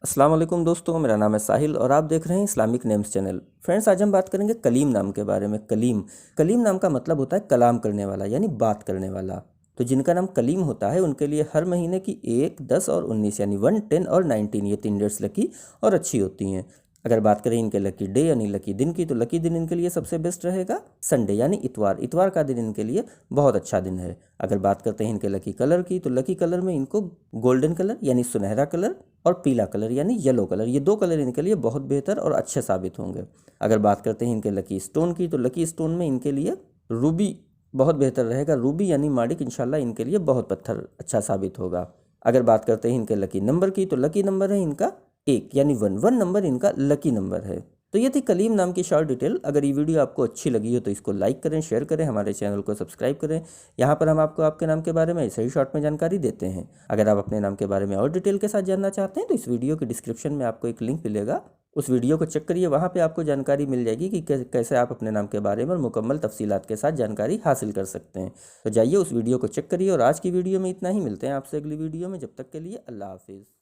अस्सलाम वालेकुम दोस्तों, मेरा नाम है साहिल और आप देख रहे हैं इस्लामिक नेम्स चैनल। फ्रेंड्स, आज हम बात करेंगे कलीम नाम के बारे में। कलीम कलीम नाम का मतलब होता है कलाम करने वाला, यानी बात करने वाला। तो जिनका नाम कलीम होता है उनके लिए हर महीने की 1, 10 और 19 यानी 1, 10 और 19 ये 3 डेट्स लकी और अच्छी होती हैं। अगर बात करें इनके लकी डे यानी लकी दिन की, तो लकी दिन इनके लिए सबसे बेस्ट रहेगा संडे यानी इतवार। इतवार का दिन इनके लिए बहुत अच्छा दिन है। अगर बात करते हैं इनके लकी कलर की, तो लकी कलर में इनको गोल्डन कलर यानी सुनहरा कलर और पीला कलर यानी येलो कलर, ये 2 कलर इनके लिए बहुत बेहतर और अच्छे साबित होंगे। अगर बात करते हैं इनके लकी स्टोन की, तो लकी स्टोन में इनके लिए रूबी बहुत बेहतर रहेगा। रूबी यानी माणिक इंशाल्लाह इनके लिए बहुत पत्थर अच्छा साबित होगा। अगर बात करते हैं इनके लकी नंबर की, तो लकी नंबर है इनका 1 यानी 1 नंबर इनका लकी नंबर है। तो ये थी कलीम नाम की शॉर्ट डिटेल। अगर ये वीडियो आपको अच्छी लगी हो तो इसको लाइक करें, शेयर करें, हमारे चैनल को सब्सक्राइब करें। यहाँ पर हम आपको आपके नाम के बारे में ऐसे ही शॉर्ट में जानकारी देते हैं। अगर आप अपने नाम के बारे में और डिटेल के साथ जानना चाहते हैं तो इस वीडियो के डिस्क्रिप्शन में आपको एक लिंक मिलेगा, उस वीडियो को चेक करिए। वहाँ पे आपको जानकारी मिल जाएगी कि कैसे आप अपने नाम के बारे में मुकम्मल तफसीलात के साथ जानकारी हासिल कर सकते हैं। तो जाइए उस वीडियो को चेक करिए। और आज की वीडियो में इतना ही। मिलते हैं आपसे अगली वीडियो में। जब तक के लिए अल्लाह हाफिज़।